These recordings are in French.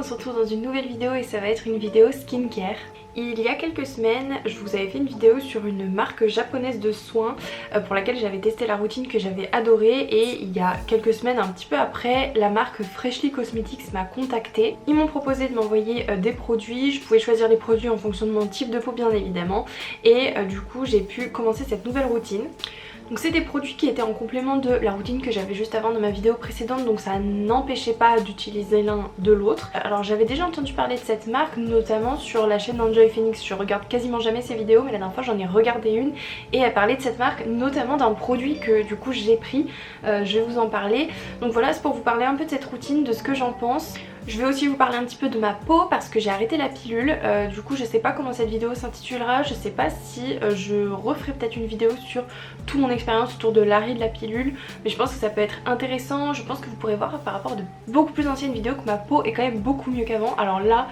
se retrouve dans une nouvelle vidéo et ça va être une vidéo skincare. Il y a quelques semaines, je vous avais fait une vidéo sur une marque japonaise de soins pour laquelle j'avais testé la routine que j'avais adorée, et il y a quelques semaines, un petit peu après, la marque Freshly Cosmetics m'a contactée. Ils m'ont proposé de m'envoyer des produits, je pouvais choisir les produits en fonction de mon type de peau bien évidemment, et du coup j'ai pu commencer cette nouvelle routine. Donc c'est des produits qui étaient en complément de la routine que j'avais juste avant dans ma vidéo précédente, donc ça n'empêchait pas d'utiliser l'un de l'autre. Alors j'avais déjà entendu parler de cette marque, notamment sur la chaîne Enjoy Phoenix. Je regarde quasiment jamais ses vidéos, mais la dernière fois j'en ai regardé une et elle parlait de cette marque, notamment d'un produit que du coup j'ai pris. Je vais vous en parler. Donc voilà, c'est pour vous parler un peu de cette routine, de ce que j'en pense. Je vais aussi vous parler un petit peu de ma peau parce que j'ai arrêté la pilule. Du coup je sais pas comment cette vidéo s'intitulera, je sais pas si je referai peut-être une vidéo sur toute mon expérience autour de l'arrêt de la pilule, mais je pense que ça peut être intéressant. Je pense que vous pourrez voir par rapport à de beaucoup plus anciennes vidéos que ma peau est quand même beaucoup mieux qu'avant. Alors là,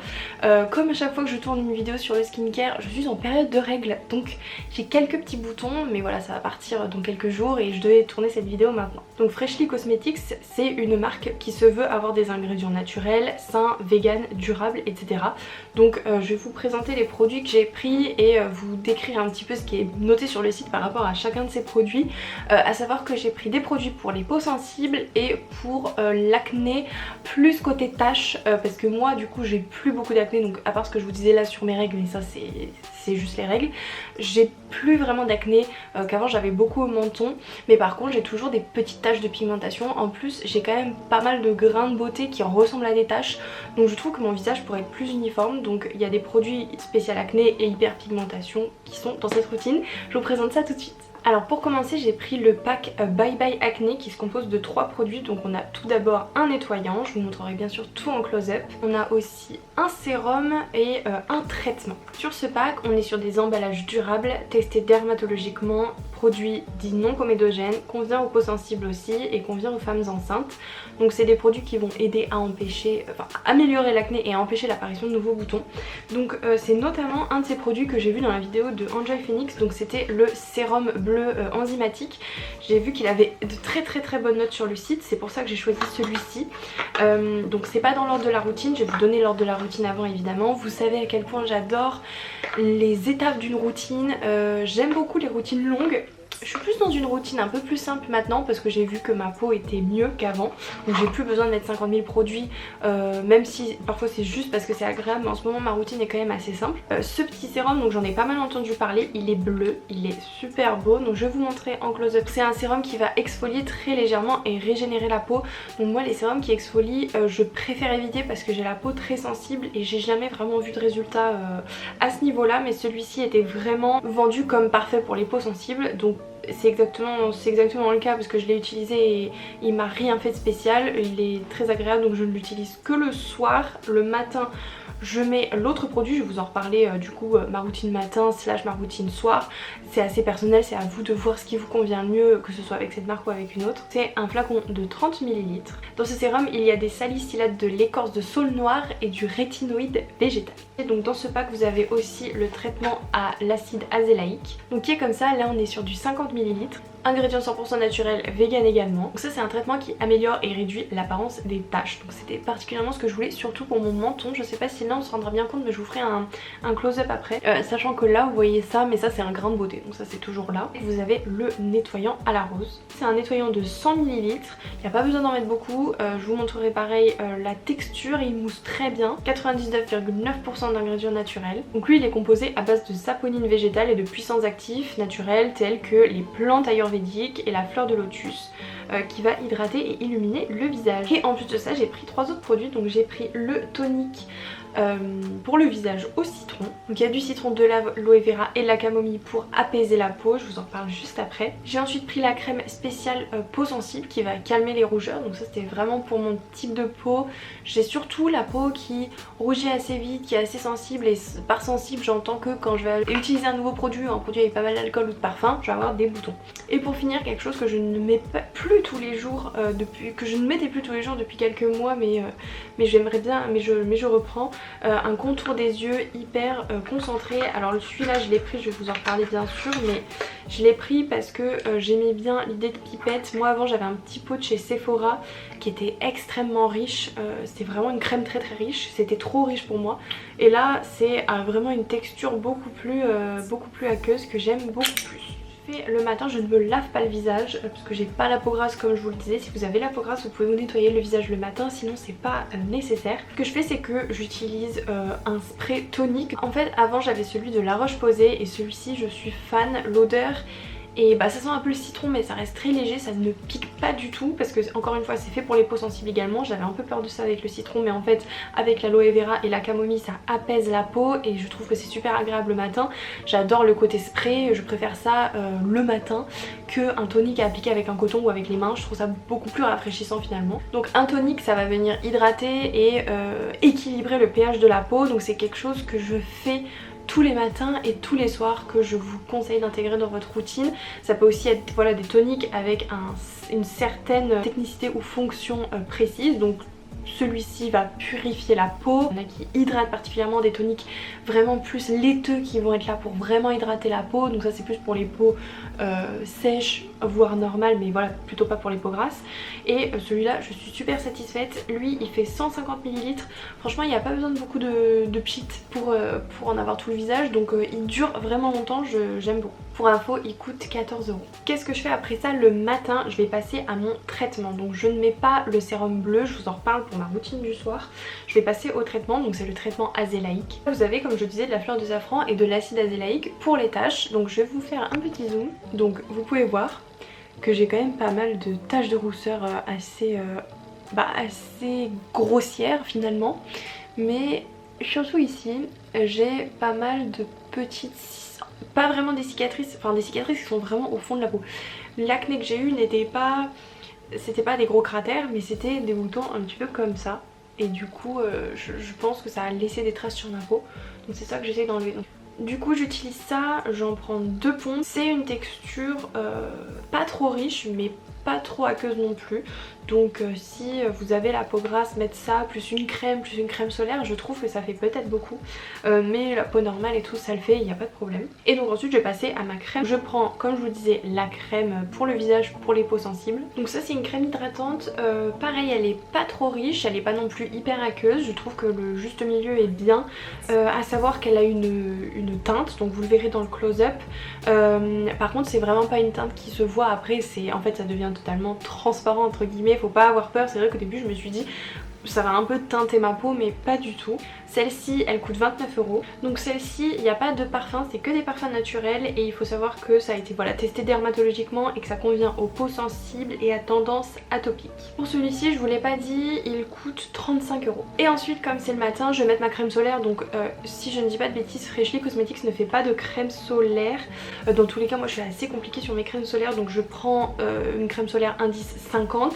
comme à chaque fois que je tourne une vidéo sur le skincare, je suis en période de règles, donc j'ai quelques petits boutons, mais voilà, ça va partir dans quelques jours et je devais tourner cette vidéo maintenant. Donc Freshly Cosmetics, c'est une marque qui se veut avoir des ingrédients naturels, sains, vegan, durables, etc. Donc je vais vous présenter les produits que j'ai pris et vous décrire un petit peu ce qui est noté sur le site par rapport à chacun de ces produits. À savoir que j'ai pris des produits pour les peaux sensibles et pour l'acné plus côté taches, parce que moi du coup j'ai plus beaucoup d'acné, donc à part ce que je vous disais là sur mes règles, mais ça c'est juste les règles, j'ai plus vraiment d'acné qu'avant. J'avais beaucoup au menton, mais par contre j'ai toujours des petites taches de pigmentation. En plus j'ai quand même pas mal de grains de beauté qui ressemblent à des taches, donc je trouve que mon visage pourrait être plus uniforme. Donc il y a des produits spécial acné et hyperpigmentation qui sont dans cette routine. Je vous présente ça tout de suite. Alors pour commencer, j'ai pris le pack Bye Bye Acné qui se compose de 3 produits. Donc on a tout d'abord un nettoyant, je vous montrerai bien sûr tout en close-up. On a aussi un sérum et un traitement. Sur ce pack, on est sur des emballages durables, testés dermatologiquement, produits dits non comédogènes, convient aux peaux sensibles aussi et convient aux femmes enceintes. Donc c'est des produits qui vont aider à empêcher, à améliorer l'acné et à empêcher l'apparition de nouveaux boutons. Donc c'est notamment un de ces produits que j'ai vu dans la vidéo de Enjoy Phoenix, donc c'était le sérum bleu enzymatique. J'ai vu qu'il avait de très bonnes notes sur le site, c'est pour ça que j'ai choisi celui-ci. Donc c'est pas dans l'ordre de la routine, je vais vous donner l'ordre de la routine avant évidemment. Vous savez à quel point j'adore les étapes d'une routine, j'aime beaucoup les routines longues. Je suis plus dans une routine un peu plus simple maintenant parce que j'ai vu que ma peau était mieux qu'avant, donc j'ai plus besoin de mettre 50 000 produits, même si parfois c'est juste parce que c'est agréable, mais en ce moment ma routine est quand même assez simple. Ce petit sérum, donc j'en ai pas mal entendu parler, il est bleu, il est super beau, donc je vais vous montrer en close-up. C'est un sérum qui va exfolier très légèrement et régénérer la peau. Donc moi les sérums qui exfolient, je préfère éviter parce que j'ai la peau très sensible et j'ai jamais vraiment vu de résultat à ce niveau là, mais celui-ci était vraiment vendu comme parfait pour les peaux sensibles, donc c'est exactement le cas parce que je l'ai utilisé et il m'a rien fait de spécial. Il est très agréable, donc je ne l'utilise que le soir. Le matin je mets l'autre produit, je vais vous en reparler du coup, ma routine matin / ma routine soir. C'est assez personnel, c'est à vous de voir ce qui vous convient le mieux, que ce soit avec cette marque ou avec une autre. C'est un flacon de 30 ml. Dans ce sérum il y a des salicylates de l'écorce de saule noire et du rétinoïde végétal. Et donc dans ce pack vous avez aussi le traitement à l'acide azélaïque, donc qui est comme ça. Là on est sur du 50 ml. Ingrédients 100% naturels, vegan également. Donc ça c'est un traitement qui améliore et réduit l'apparence des taches. Donc c'était particulièrement ce que je voulais, surtout pour mon menton. Je sais pas si là on se rendra bien compte, mais je vous ferai un close-up après. Sachant que là vous voyez ça, mais ça c'est un grain de beauté, donc ça c'est toujours là. Et vous avez le nettoyant à la rose. C'est un nettoyant de 100 ml. Il n'y a pas besoin d'en mettre beaucoup. Je vous montrerai pareil la texture, il mousse très bien. 99,9% d'ingrédients naturels. Donc lui il est composé à base de saponine végétale et de puissants actifs naturels tels que les plantes ayurvédiques et la fleur de lotus, qui va hydrater et illuminer le visage. Et en plus de ça j'ai pris 3 autres produits. Donc j'ai pris le tonique pour le visage au citron. Donc il y a du citron, de l'aloe vera et de la camomille pour apaiser la peau, je vous en parle juste après. J'ai ensuite pris la crème spéciale peau sensible qui va calmer les rougeurs, donc ça c'était vraiment pour mon type de peau. J'ai surtout la peau qui rougit assez vite, qui est assez sensible, et par sensible j'entends que quand je vais utiliser un nouveau produit, un produit avec pas mal d'alcool ou de parfum, je vais avoir des boutons. Et pour finir, quelque chose que je ne mets plus tous les jours depuis quelques mois, mais j'aimerais bien, mais je reprends. un contour des yeux hyper concentré. Alors celui-là je l'ai pris, je vais vous en reparler bien sûr, mais je l'ai pris parce que j'aimais bien l'idée de pipette. Moi avant j'avais un petit pot de chez Sephora qui était extrêmement riche, c'était vraiment une crème très riche, c'était trop riche pour moi. Et là c'est vraiment une texture beaucoup plus aqueuse que j'aime beaucoup plus. Le matin je ne me lave pas le visage parce que j'ai pas la peau grasse comme je vous le disais. Si vous avez la peau grasse vous pouvez vous nettoyer le visage le matin, sinon c'est pas nécessaire. Ce que je fais c'est que j'utilise un spray tonique. En fait avant j'avais celui de La Roche-Posay et celui-ci je suis fan, l'odeur et bah ça sent un peu le citron mais ça reste très léger, ça ne pique pas du tout parce que encore une fois c'est fait pour les peaux sensibles également. J'avais un peu peur de ça avec le citron mais en fait avec l'aloe vera et la camomille ça apaise la peau et je trouve que c'est super agréable le matin. J'adore le côté spray, je préfère ça le matin qu'un tonique à appliquer avec un coton ou avec les mains. Je trouve ça beaucoup plus rafraîchissant finalement. Donc un tonique ça va venir hydrater et équilibrer le pH de la peau, donc c'est quelque chose que je fais tous les matins et tous les soirs, que je vous conseille d'intégrer dans votre routine. Ça peut aussi être voilà, des toniques avec une certaine technicité ou fonction précise. Donc celui-ci va purifier la peau. Il y en a qui hydratent particulièrement, des toniques vraiment plus laiteux qui vont être là pour vraiment hydrater la peau. Donc ça c'est plus pour les peaux sèches voire normales, mais voilà, plutôt pas pour les peaux grasses. Et celui-là je suis super satisfaite. Lui il fait 150 ml. Franchement il n'y a pas besoin de beaucoup de pchit pour en avoir tout le visage. Donc il dure vraiment longtemps, j'aime beaucoup. Pour info il coûte 14 €. Qu'est-ce que je fais après ça le matin? Je vais passer à mon traitement. Donc je ne mets pas le sérum bleu, je vous en reparle pour ma routine du soir. Je vais passer au traitement, donc c'est le traitement azélaïque. Vous avez comme je disais de la fleur de safran et de l'acide azélaïque pour les taches. Donc je vais vous faire un petit zoom. Donc vous pouvez voir que j'ai quand même pas mal de taches de rousseur assez grossières finalement. Mais surtout ici j'ai pas mal de petites, pas vraiment des cicatrices, enfin des cicatrices qui sont vraiment au fond de la peau. L'acné que j'ai eu n'était pas, c'était pas des gros cratères mais c'était des boutons un petit peu comme ça. Et du coup je pense que ça a laissé des traces sur ma peau. Donc c'est ça que j'essaie d'enlever. Du coup j'utilise ça, j'en prends 2 ponces. C'est une texture pas trop riche mais pas trop aqueuse non plus. Donc si vous avez la peau grasse, mettre ça plus une crème solaire, je trouve que ça fait peut-être beaucoup. Mais la peau normale et tout ça le fait, il n'y a pas de problème. Et donc ensuite je vais passer à ma crème. Je prends comme je vous disais la crème pour le visage pour les peaux sensibles. Donc ça c'est une crème hydratante, pareil elle est pas trop riche, elle est pas non plus hyper aqueuse. Je trouve que le juste milieu est bien, à savoir qu'elle a une teinte, donc vous le verrez dans le close-up. Par contre c'est vraiment pas une teinte qui se voit après, en fait ça devient totalement transparent entre guillemets. Faut pas avoir peur, c'est vrai qu'au début je me suis dit ça va un peu teinter ma peau mais pas du tout. Celle-ci elle coûte 29 €. Donc celle-ci il n'y a pas de parfum, c'est que des parfums naturels et il faut savoir que ça a été voilà, testé dermatologiquement et que ça convient aux peaux sensibles et à tendance atopique. Pour celui-ci je vous l'ai pas dit, il coûte 35 €. Et ensuite comme c'est le matin je vais mettre ma crème solaire. Donc si je ne dis pas de bêtises, Freshly Cosmetics ne fait pas de crème solaire. Dans tous les cas moi je suis assez compliquée sur mes crèmes solaires, donc je prends une crème solaire indice 50.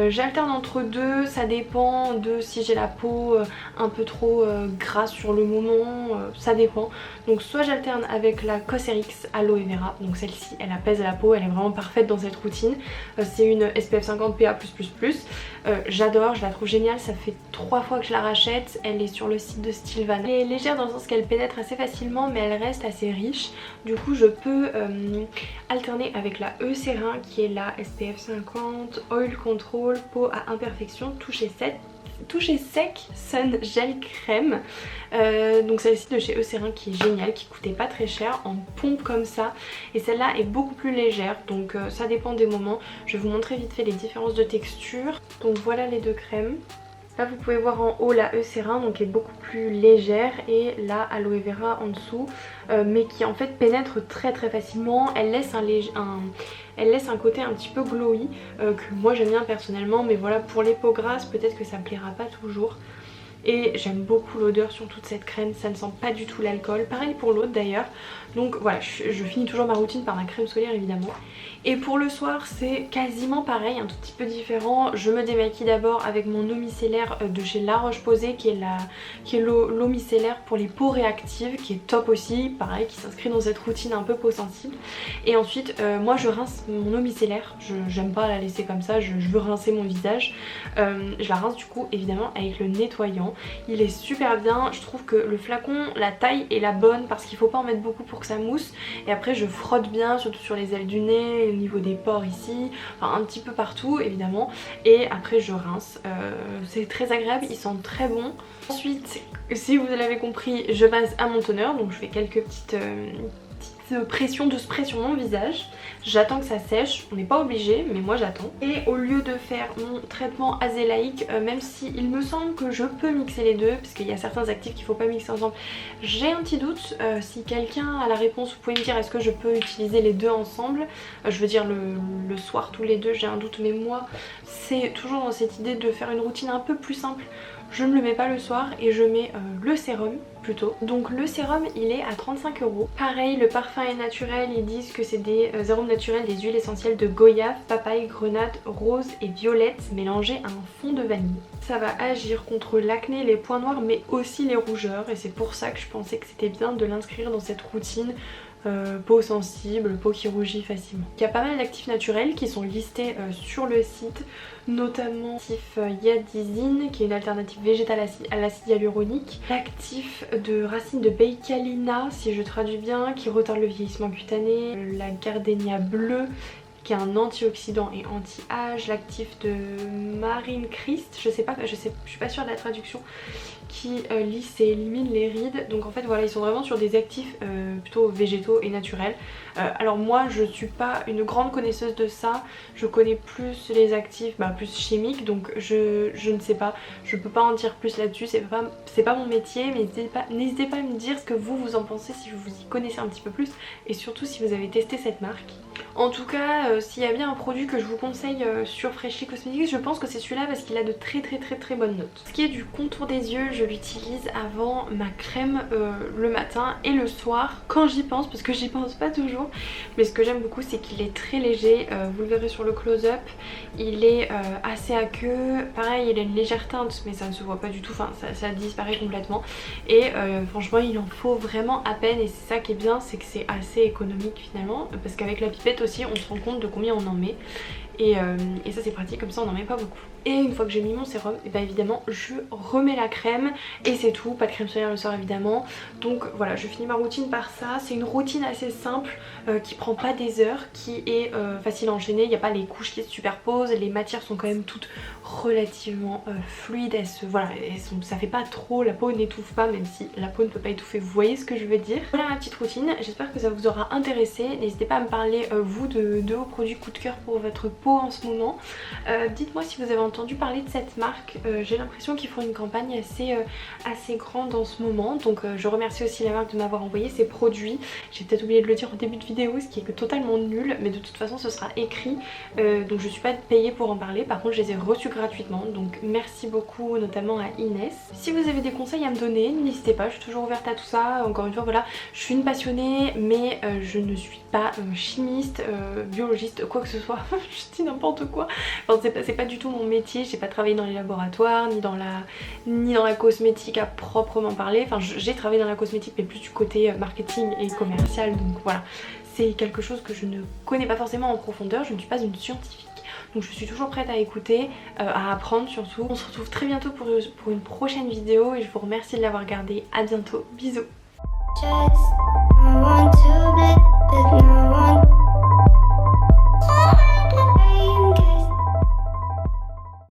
J'alterne entre deux, ça dépend de si j'ai la peau un peu trop grasse sur le moment, ça dépend. Donc soit j'alterne avec la Cosrx Aloe Vera, donc celle-ci elle apaise la peau, elle est vraiment parfaite dans cette routine. C'est une SPF 50 PA+++. J'adore, je la trouve géniale, ça fait 3 fois que je la rachète, elle est sur le site de Stilvan. Elle est légère dans le sens qu'elle pénètre assez facilement mais elle reste assez riche. Du coup je peux alterner avec la Eucerin qui est la SPF 50 Oil Control peau à imperfection toucher sec Sun Gel Crème. Donc celle-ci de chez Eucerin qui est géniale, qui coûtait pas très cher, en pompe comme ça. Et celle-là est beaucoup plus légère, donc ça dépend des moments. Je vais vous montrer vite fait les différences de texture. Donc voilà les deux crèmes. Là vous pouvez voir en haut la Eucerin, donc qui est beaucoup plus légère, et la Aloe Vera en dessous, mais qui en fait pénètre très facilement. Elle laisse un côté un petit peu glowy que moi j'aime bien personnellement, mais voilà, pour les peaux grasses peut-être que ça me plaira pas toujours. Et j'aime beaucoup l'odeur sur toute cette crème, ça ne sent pas du tout l'alcool, pareil pour l'autre d'ailleurs. Donc voilà, je finis toujours ma routine par ma crème solaire évidemment. Et pour le soir c'est quasiment pareil, un tout petit peu différent. Je me démaquille d'abord avec mon eau micellaire de chez La Roche-Posay qui est l'eau micellaire pour les peaux réactives, qui est top aussi, pareil, qui s'inscrit dans cette routine un peu peau sensible. Et ensuite moi je rince mon eau micellaire, j'aime pas la laisser comme ça, je veux rincer mon visage. Je la rince du coup évidemment avec le nettoyant. vraiment. Il est super bien, je trouve que le flacon, la taille est la bonne parce qu'il faut pas en mettre beaucoup pour que ça mousse. Et après je frotte bien, surtout sur les ailes du nez, au niveau des pores ici, enfin un petit peu partout évidemment. Et après je rince, c'est très agréable, ils sentent très bon. Ensuite, si vous l'avez compris, je passe à mon toner, donc je fais quelques petites pression de spray sur mon visage. J'attends que ça sèche, on n'est pas obligé mais moi j'attends. Et au lieu de faire mon traitement azélaïque, même si il me semble que je peux mixer les deux parce qu'il y a certains actifs qu'il ne faut pas mixer ensemble, j'ai un petit doute. Si quelqu'un a la réponse, vous pouvez me dire est-ce que je peux utiliser les deux ensemble. Je veux dire le soir tous les deux, j'ai un doute, mais moi c'est toujours dans cette idée de faire une routine un peu plus simple. Je ne le mets pas le soir et je mets le sérum plutôt. Donc le sérum il est à 35 €. Pareil, le parfum est naturel, ils disent que c'est des arômes naturels, des huiles essentielles de goyave, papaye, grenade, rose et violette mélangées à un fond de vanille. Ça va agir contre l'acné, les points noirs mais aussi les rougeurs et c'est pour ça que je pensais que c'était bien de l'inscrire dans cette routine. Peau sensible, peau qui rougit facilement. Il y a pas mal d'actifs naturels qui sont listés sur le site, notamment l'actif Yadizine qui est une alternative végétale à l'acide hyaluronique, l'actif de racine de Baecalina si je traduis bien, qui retarde le vieillissement cutané, la gardénia bleue qui est un antioxydant et anti-âge, l'actif de Marine Christ, je suis pas sûre de la traduction, qui lisse et élimine les rides. Donc en fait voilà, ils sont vraiment sur des actifs plutôt végétaux et naturels. Alors moi je suis pas une grande connaisseuse de ça, je connais plus les actifs plus chimiques, donc je ne sais pas, je peux pas en dire plus là-dessus, c'est pas mon métier, mais n'hésitez pas à me dire ce que vous en pensez si vous y connaissez un petit peu plus et surtout si vous avez testé cette marque. En tout cas, s'il y a bien un produit que je vous conseille sur Freshly Cosmetics, je pense que c'est celui-là parce qu'il a de très bonnes notes. Ce qui est du contour des yeux, je l'utilise avant ma crème le matin et le soir quand j'y pense, parce que j'y pense pas toujours. Mais ce que j'aime beaucoup, c'est qu'il est très léger, vous le verrez sur le close-up, il est assez aqueux, pareil il a une légère teinte mais ça ne se voit pas du tout, enfin ça disparaît complètement. Et franchement il en faut vraiment à peine et c'est ça qui est bien, c'est que c'est assez économique finalement, parce qu'avec la pipette aussi on se rend compte de combien on en met. Et ça c'est pratique, comme ça on n'en met pas beaucoup. Et une fois que j'ai mis mon sérum, et bien évidemment je remets la crème et c'est tout, pas de crème solaire le soir évidemment. Donc voilà, je finis ma routine par ça. C'est une routine assez simple qui prend pas des heures, qui est facile à enchaîner, il n'y a pas les couches qui se superposent, les matières sont quand même toutes relativement fluides, ça fait pas trop, la peau n'étouffe pas, même si la peau ne peut pas étouffer, vous voyez ce que je veux dire. Voilà ma petite routine, j'espère que ça vous aura intéressé. N'hésitez pas à me parler vous de vos produits coup de cœur pour votre peau en ce moment. Dites-moi si vous avez entendu parler de cette marque, j'ai l'impression qu'ils font une campagne assez grande en ce moment, donc je remercie aussi la marque de m'avoir envoyé ces produits. J'ai peut-être oublié de le dire au début de vidéo, ce qui est totalement nul, mais de toute façon ce sera écrit, donc je suis pas payée pour en parler, par contre je les ai reçus gratuitement, donc merci beaucoup notamment à Inès. Si vous avez des conseils à me donner, n'hésitez pas, je suis toujours ouverte à tout ça. Encore une fois voilà, je suis une passionnée mais je ne suis pas chimiste, biologiste, quoi que ce soit. Je dis n'importe quoi, enfin c'est pas du tout mon métier, j'ai pas travaillé dans les laboratoires ni dans la cosmétique à proprement parler. Enfin j'ai travaillé dans la cosmétique mais plus du côté marketing et commercial, donc voilà, c'est quelque chose que je ne connais pas forcément en profondeur, je ne suis pas une scientifique. Donc je suis toujours prête à écouter, à apprendre surtout. On se retrouve très bientôt pour une prochaine vidéo et je vous remercie de l'avoir regardée. À bientôt, bisous.